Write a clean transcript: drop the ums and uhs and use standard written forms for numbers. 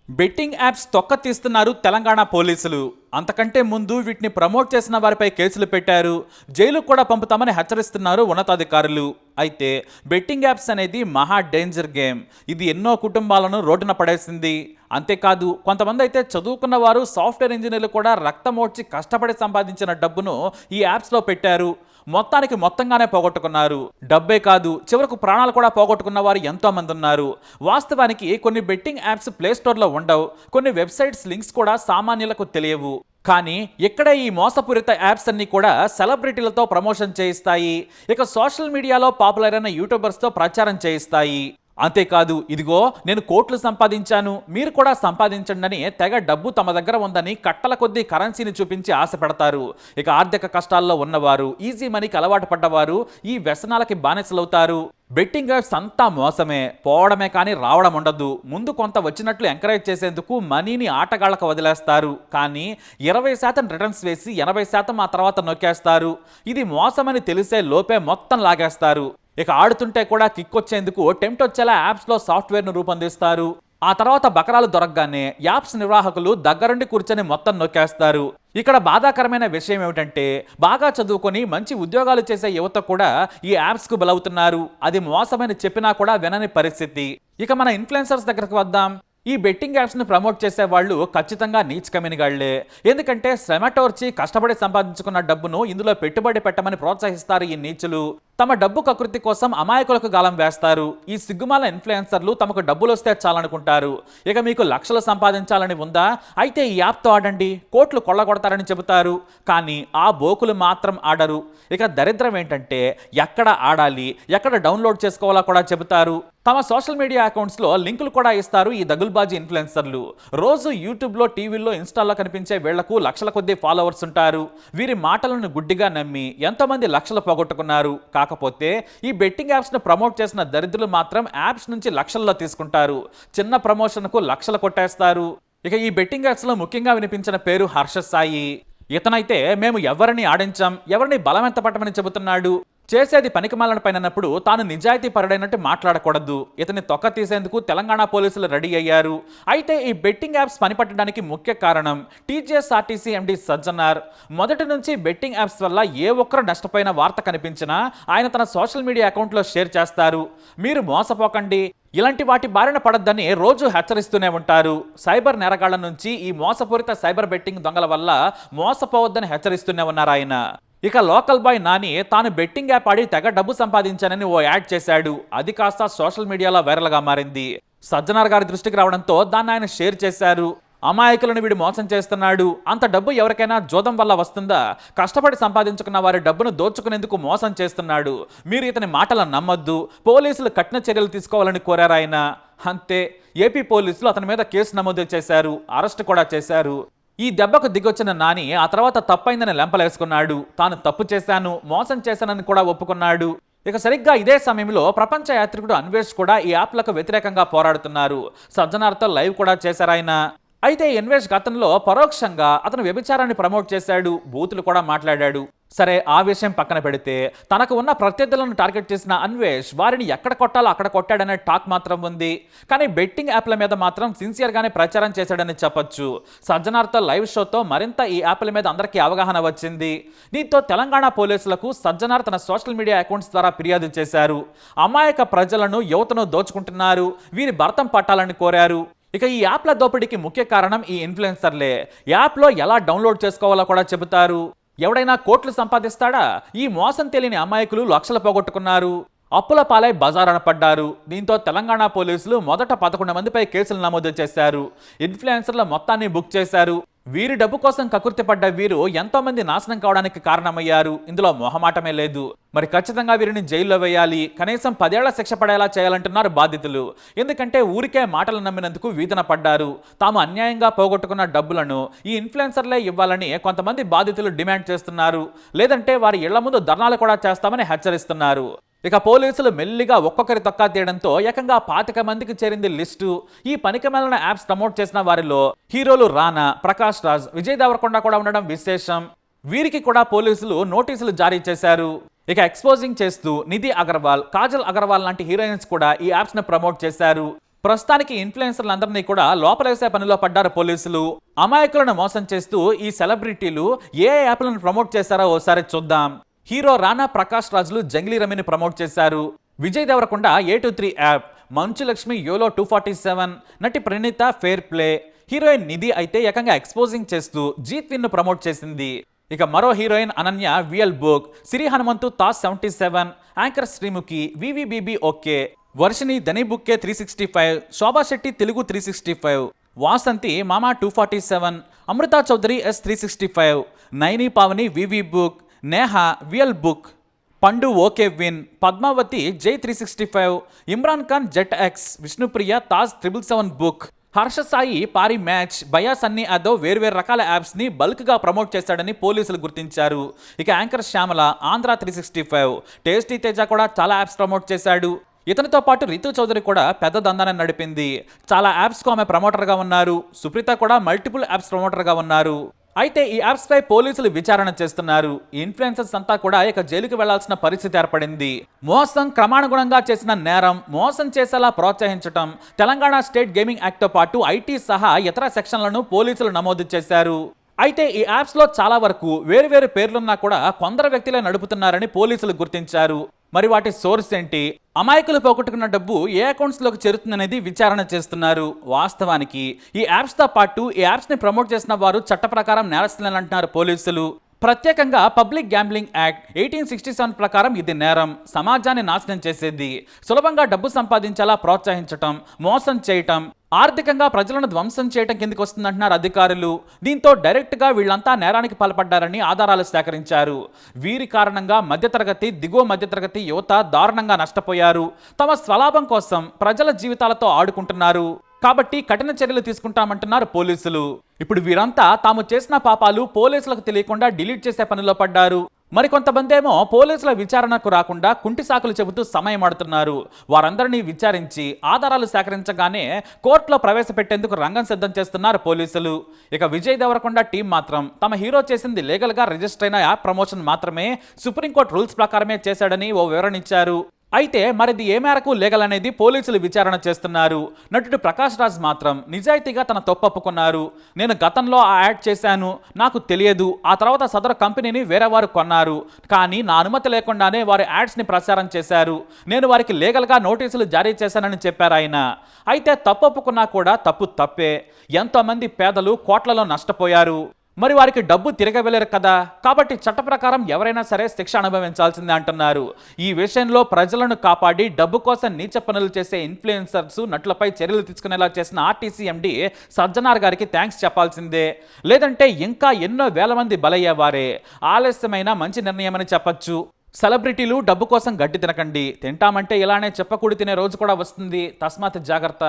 Betting apps తొక్క తీస్తున్నారు తెలంగాణ పోలీసులు. అంతకంటే ముందు వీటిని ప్రమోట్ చేసిన వారిపై కేసులు పెట్టారు. జైలుకు కూడా పంపుతామని హెచ్చరిస్తున్నారు ఉన్నతాధికారులు. అయితే బెట్టింగ్ యాప్స్ అనేది మహా డేంజర్ గేమ్. ఇది ఎన్నో కుటుంబాలను రోడ్డున పడేసింది. అంతేకాదు కొంతమంది అయితే చదువుకున్న వారు, సాఫ్ట్వేర్ ఇంజనీర్లు కూడా రక్తమోడ్చి కష్టపడి సంపాదించిన డబ్బును ఈ యాప్స్లో పెట్టారు. మొత్తంగానే పోగొట్టుకున్నారు. డబ్బే కాదు, చివరకు ప్రాణాలు కూడా పోగొట్టుకున్న వారు ఎంతో మంది ఉన్నారు. వాస్తవానికి కొన్ని బెట్టింగ్ యాప్స్ ప్లేస్టోర్లో ఉండవు. కొన్ని వెబ్సైట్స్ లింక్స్ కూడా సామాన్యులకు తెలియవు. కానీ ఇక్కడ ఈ మోసపూరిత యాప్స్ అన్ని కూడా సెలబ్రిటీలతో ప్రమోషన్ చేయిస్తాయి. ఇక సోషల్ మీడియాలో పాపులర్ అయిన యూట్యూబర్స్తో ప్రచారం చేయిస్తాయి. అంతేకాదు, ఇదిగో నేను కోట్లు సంపాదించాను, మీరు కూడా సంపాదించండి అని తెగ డబ్బు తమ దగ్గర ఉందని కట్టల కొద్దీ కరెన్సీని చూపించి ఆశ పెడతారు. ఇక ఆర్థిక కష్టాల్లో ఉన్నవారు, ఈజీ మనీకి అలవాటు పడ్డవారు ఈ వ్యసనాలకి బానిసలవుతారు. బెట్టింగ్ యాప్స్ అంతా మోసమే, పోవడమే కానీ రావడం ఉండదు. ముందు కొంత వచ్చినట్లు ఎంకరేజ్ చేసేందుకు మనీని ఆటగాళ్లకు వదిలేస్తారు. కానీ 20% రిటర్న్స్ వేసి 80% ఆ తర్వాత నొక్కేస్తారు. ఇది మోసమని తెలిసే లోపే మొత్తం లాగేస్తారు. ఇక ఆడుతుంటే కూడా కిక్ వచ్చేందుకు టెంప్ట్ వచ్చేలా యాప్స్లో సాఫ్ట్వేర్ను రూపొందిస్తారు. ఆ తర్వాత బకరాలు దొరకగానే యాప్స్ నిర్వాహకులు దగ్గరుండి కూర్చొని మొత్తం నొక్కేస్తారు. ఇక్కడ బాధాకరమైన విషయం ఏమిటంటే, బాగా చదువుకొని మంచి ఉద్యోగాలు చేసే యువత కూడా ఈ యాప్స్కు బలవుతున్నారు. అది మోసమని చెప్పినా కూడా వినని పరిస్థితి. ఇక మన ఇన్ఫ్లుయెన్సర్స్ దగ్గరకు వద్దాం. ఈ బెట్టింగ్ యాప్స్ని ప్రమోట్ చేసే వాళ్ళు ఖచ్చితంగా నీచ్ కమ్మినగాళ్లే. ఎందుకంటే శ్రమటోర్చి కష్టపడి సంపాదించుకున్న డబ్బును ఇందులో పెట్టుబడి పెట్టమని ప్రోత్సహిస్తారు ఈ నీచులు. తమ డబ్బు కకృతి కోసం అమాయకులకు గాలం వేస్తారు. ఈ సిగ్గుమాల ఇన్ఫ్లుయెన్సర్లు తమకు డబ్బులు వస్తే చాలనుకుంటారు. ఇక మీకు లక్షలు సంపాదించాలని ఉందా, అయితే ఈ యాప్తో ఆడండి, కోట్లు కొల్లగొడతారని చెబుతారు. కానీ ఆ బోకులు మాత్రం ఆడరు. ఇక దరిద్రం ఏంటంటే, ఎక్కడ ఆడాలి, ఎక్కడ డౌన్లోడ్ చేసుకోవాలో కూడా చెబుతారు. తమ సోషల్ మీడియా అకౌంట్స్లో లింకులు కూడా ఇస్తారు ఈ దగుల్బాజీ ఇన్ఫ్లుయెన్సర్లు. రోజు యూట్యూబ్లో, టీవీల్లో, ఇన్స్టాల్లో కనిపించే వీళ్లకు లక్షల కొద్దీ ఫాలోవర్స్ ఉంటారు. వీరి మాటలను గుడ్డిగా నమ్మి ఎంతోమంది లక్షలు పోగొట్టుకున్నారు. కాకపోతే ఈ బెట్టింగ్ యాప్స్ను ప్రమోట్ చేసిన దరిద్రులు మాత్రం యాప్స్ నుంచి లక్షల్లో తీసుకుంటారు. చిన్న ప్రమోషన్కు లక్షలు కొట్టేస్తారు. ఇక ఈ బెట్టింగ్ యాప్స్లో ముఖ్యంగా వినిపించిన పేరు హర్ష సాయి. ఇతనైతే మేము ఎవరిని ఆడించాం, ఎవరిని బలమెంత పట్టమని చెబుతున్నాడు. చేసేది పనికిమాలిన పైనప్పుడు తాను నిజాయితీ పరుడైనట్టు మాట్లాడకూడదు. ఇతని తొక్క తీసేందుకు తెలంగాణ పోలీసులు రెడీ అయ్యారు. అయితే ఈ బెట్టింగ్ యాప్స్ పనిపట్టడానికి ముఖ్య కారణం టీజీఎస్ఆర్టీసీ ఎండీ సజ్జనార్. మొదటి నుంచి బెట్టింగ్ యాప్స్ వల్ల ఏ ఒక్కరు నష్టపోయిన వార్త కనిపించినా ఆయన తన సోషల్ మీడియా అకౌంట్లో షేర్ చేస్తారు. మీరు మోసపోకండి, ఇలాంటి వాటి బారిన పడొద్దని రోజు హెచ్చరిస్తూనే ఉంటారు. సైబర్ నేరగాళ్ల నుంచి ఈ మోసపూరిత సైబర్ బెట్టింగ్ దొంగల వల్ల మోసపోవద్దని హెచ్చరిస్తూనే ఉన్నారు ఆయన. ఇక లోకల్ బాయ్ నాని తాను బెట్టింగ్ యాప్ ఆడి తెగ డబ్బు సంపాదించానని ఓ యాడ్ చేశాడు. అది కాస్త సోషల్ మీడియాలో వైరల్గా మారింది. సజ్జనార్ గారి దృష్టికి రావడంతో దాన్ని ఆయన షేర్ చేశారు. అమాయకులను వీడు మోసం చేస్తున్నాడు, అంత డబ్బు ఎవరికైనా జోదం వల్ల వస్తుందా, కష్టపడి సంపాదించుకున్న వారి డబ్బును దోచుకునేందుకు మోసం చేస్తున్నాడు, మీరు ఇతని మాటలను నమ్మొద్దు, పోలీసులు కఠిన చర్యలు తీసుకోవాలని కోరారు ఆయన. అంతే, ఏపీ పోలీసులు అతని మీద కేసు నమోదు చేశారు, అరెస్ట్ కూడా చేశారు. ఈ దెబ్బకు దిగొచ్చిన నాని ఆ తర్వాత తప్పైందని లెంపలేసుకున్నాడు. తాను తప్పు చేశాను, మోసం చేశానని కూడా ఒప్పుకున్నాడు. ఇక సరిగ్గా ఇదే సమయంలో ప్రపంచ యాత్రికుడు అన్వేష్ కూడా ఈ యాప్లకు వ్యతిరేకంగా పోరాడుతున్నారు. సజ్జనార్తో లైవ్ కూడా చేశారాయన. అయితే అన్వేష్ గతంలో పరోక్షంగా అతను వ్యభిచారాన్ని ప్రమోట్ చేశాడు, బూతులు కూడా మాట్లాడాడు. సరే, ఆ విషయం పక్కన పెడితే తనకు ఉన్న ప్రత్యర్థులను టార్గెట్ చేసిన అన్వేష్ వారిని ఎక్కడ కొట్టాలో అక్కడ కొట్టాడనే టాక్ మాత్రం ఉంది. కానీ బెట్టింగ్ యాప్ల మీద మాత్రం సిన్సియర్గానే ప్రచారం చేశాడని చెప్పొచ్చు. సజ్జనార్తో లైవ్ షోతో మరింత ఈ యాప్ల మీద అందరికీ అవగాహన వచ్చింది. దీంతో తెలంగాణ పోలీసులకు సజ్జనార్ తన సోషల్ మీడియా అకౌంట్స్ ద్వారా ఫిర్యాదు చేశారు. అమాయక ప్రజలను, యువతను దోచుకుంటున్నారు, వీరి భర్తం పట్టాలని కోరారు. ఇక ఈ యాప్ల దోపిడీకి ముఖ్య కారణం ఈ ఇన్ఫ్లుయెన్సర్లే. యాప్లో ఎలా డౌన్లోడ్ చేసుకోవాలో కూడా చెబుతారు. ఎవడైనా కోట్లు సంపాదిస్తాడా? ఈ మోసం తెలియని అమాయకులు లక్షలు పోగొట్టుకున్నారు, అప్పుల పాలై బజారున పడ్డారు. దీంతో తెలంగాణ పోలీసులు మొదట 11 మందిపై కేసులు నమోదు చేశారు. ఇన్ఫ్లుయెన్సర్ల మొత్తాన్ని బుక్ చేశారు. వీరి డబ్బు కోసం కకుర్తి పడ్డ వీరు ఎంతో మంది నాశనం కావడానికి కారణమయ్యారు. ఇందులో మొహమాటమే లేదు. మరి ఖచ్చితంగా వీరిని జైల్లో వేయాలి, కనీసం 10 ఏళ్ల శిక్ష పడేలా చేయాలంటున్నారు బాధితులు. ఎందుకంటే ఊరికే మాటలు నమ్మినందుకు వీధన పడ్డారు. తాము అన్యాయంగా పోగొట్టుకున్న డబ్బులను ఈ ఇన్ఫ్లుయెన్సర్లే ఇవ్వాలని కొంతమంది బాధితులు డిమాండ్ చేస్తున్నారు. లేదంటే వారి ఇళ్ల ముందు ధర్నాలు కూడా చేస్తామని హెచ్చరిస్తున్నారు. ఇక పోలీసులు మెల్లిగా ఒక్కొక్కరి తొక్కా తీయడంతో ఏకంగా 25 మందికి చేరింది లిస్టు. ఈ పనికిమాలిన యాప్స్ ప్రమోట్ చేసిన వారిలో హీరోలు రానా, ప్రకాష్ రాజ్, విజయ్ దేవరకొండ కూడా ఉండడం విశేషం. వీరికి కూడా పోలీసులు నోటీసులు జారీ చేశారు. ఇక ఎక్స్పోజింగ్ చేస్తూ నిధి అగర్వాల్, కాజల్ అగర్వాల్ లాంటి హీరోయిన్స్ కూడా ఈ యాప్స్ ను ప్రమోట్ చేశారు. ప్రస్తుతానికి ఇన్ఫ్లుయెన్సర్లందరినీ కూడా లోపలేసే పనిలో పడ్డారు పోలీసులు. అమాయకులను మోసం చేస్తూ ఈ సెలబ్రిటీలు ఏ యాప్లను ప్రమోట్ చేశారో ఓసారి చూద్దాం. హీరో రానా ప్రకాష్ రాజులు జంగిలీ రమ్మిని ప్రమోట్ చేశారు. Vijay Devarakonda A23 app, Manchu Lakshmi YOLO 247, నటి ప్రణీత ఫేర్ ప్లే, హీరోయిన్ నిధి అయితే ఏకంగా ఎక్స్పోజింగ్ చేస్తూ జీత్విన్ ను ప్రమోట్ చేసింది. ఇక మరో heroine Ananya VL book, Siri Hanumanthu తాస్ 77, anchor Sreemukhi వివిబిబి okay, Varshini ధని బుక్కే 365, శోభా శెట్టి తెలుగు 365, వాసంతి మామా 247, అమృతా చౌదరి S365, నైని పావని వివి బుక్, నేహ విఎల్ బుక్, పండు ఓకే విన్, పద్మావతి జై 365, Imran Khan jet X, Vishnupriya Taj 777 book, Harsha Sai పారి మ్యాచ్, బయా సన్నీ యాదవ్ వేర్వేరు రకాల యాప్స్ని బల్క్గా ప్రమోట్ చేశాడని పోలీసులు గుర్తించారు. ఇక యాంకర్ శ్యామల ఆంధ్ర 365, టేస్టీ తేజ కూడా చాలా యాప్స్ ప్రమోట్ చేశాడు. ఇతనితో పాటు రితు చౌదరి కూడా పెద్ద దందాన్ని నడిపింది. చాలా యాప్స్కు ఆమె ప్రమోటర్గా ఉన్నారు. సుప్రీత కూడా మల్టిపుల్ యాప్స్ ప్రమోటర్గా ఉన్నారు. అయితే ఈ యాప్స్ పై పోలీసులు విచారణ చేస్తున్నారు. ఇన్ఫ్లుయెన్సర్స్ అంతా కూడా ఇక జైలుకి వెళ్లాల్సిన పరిస్థితి ఏర్పడింది. మోసం క్రమానుగుణంగా చేసిన నేరం, మోసం చేసేలా ప్రోత్సహించటం, తెలంగాణ స్టేట్ గేమింగ్ యాక్ట్ తో పాటు ఐటీ సహా ఇతర సెక్షన్లను పోలీసులు నమోదు చేశారు. అయితే ఈ యాప్స్ లో చాలా వరకు వేరువేరు పేర్లున్నా కూడా కొందరు వ్యక్తులే నడుపుతున్నారని పోలీసులు గుర్తించారు. మరి వాటి సోర్స్ ఏంటి, అమాయకులు పోగొట్టుకున్న డబ్బు ఏ అకౌంట్స్ లోకి చేరుతుందనేది విచారణ చేస్తున్నారు. వాస్తవానికి ఈ యాప్స్ తో పాటు ఈ యాప్స్ ని ప్రమోట్ చేసిన వారు చట్ట ప్రకారం నేరస్తులని అంటున్నారు పోలీసులు. ప్రత్యేకంగా పబ్లిక్ గ్యాంబ్లింగ్ యాక్ట్ 1867 ప్రకారం ఇది నేరం, సమాజాన్ని నాశనం చేసేది, సులభంగా డబ్బు సంపాదించేలా ప్రోత్సహించటం, మోసం చేయటం, ఆర్థికంగా ప్రజలను ధ్వంసం చేయటం కిందకి వస్తుందంటున్నారు అధికారులు. దీంతో డైరెక్ట్గా వీళ్ళంతా నేరానికి పాల్పడ్డారని ఆధారాలు సేకరించారు. వీరి కారణంగా మధ్యతరగతి, దిగువ మధ్యతరగతి యువత దారుణంగా నష్టపోయారు. తమ స్వలాభం కోసం ప్రజల జీవితాలతో ఆడుకుంటున్నారు. కాబట్టి కఠిన చర్యలు తీసుకుంటామంటున్నారు పోలీసులు. ఇప్పుడు వీరంతా తాము చేసిన పాపాలు పోలీసులకు తెలియకుండా డిలీట్ చేసే పనిలో పడ్డారు. మరికొంతమంది ఏమో పోలీసుల విచారణకు రాకుండా కుంటి సాకులు చెబుతూ సమయం ఆడుతున్నారు. వారందరినీ విచారించి ఆధారాలు సేకరించగానే కోర్టులో ప్రవేశపెట్టేందుకు రంగం సిద్ధం చేస్తున్నారు పోలీసులు. ఇక విజయ్ దేవరకొండ టీం మాత్రం తమ హీరో చేసింది లీగల్గా రిజిస్టర్ అయిన యాప్ ప్రమోషన్ మాత్రమే, సుప్రీంకోర్టు రూల్స్ ప్రకారమే చేశాడని ఓ వివరణ ఇచ్చారు. అయితే మరిది ఏ మేరకు లీగల్ అనేది పోలీసులు విచారణ చేస్తున్నారు. నటుడు ప్రకాష్ రాజ్ మాత్రం నిజాయితీగా తన తప్పొప్పుకున్నారు. నేను గతంలో ఆ యాడ్ చేశాను, నాకు తెలియదు, ఆ తర్వాత సదరు కంపెనీని వేరే వారు కొన్నారు, కానీ నా అనుమతి లేకుండానే వారి యాడ్స్ని ప్రచారం చేశారు. నేను వారికి లీగల్గా నోటీసులు జారీ చేశానని చెప్పారు ఆయన. అయితే తప్పొప్పుకున్నా కూడా తప్పు తప్పే. ఎంతోమంది పేదలు కోట్లలో నష్టపోయారు. మరి వారికి డబ్బు తిరగవేలేరు కదా, కాబట్టి చట్ట ప్రకారం ఎవరైనా సరే శిక్ష అనుభవించాల్సిందే అంటున్నారు. ఈ విషయంలో ప్రజలను కాపాడి డబ్బు కోసం నీచ పనులు చేసే ఇన్ఫ్లుయెన్సర్స్, నటులపై చర్యలు తీసుకునేలా చేసిన ఆర్టీసీ ఎండీ సజ్జనార్ గారికి థ్యాంక్స్ చెప్పాల్సిందే. లేదంటే ఇంకా ఎన్నో వేల మంది బలయ్యేవారే. ఆలస్యమైన మంచి నిర్ణయమని చెప్పొచ్చు. సెలబ్రిటీలు డబ్బు కోసం గడ్డి తినకండి. తింటామంటే ఇలానే చెప్పకూడి తినే రోజు కూడా వస్తుంది. తస్మాత్ జాగ్రత్త.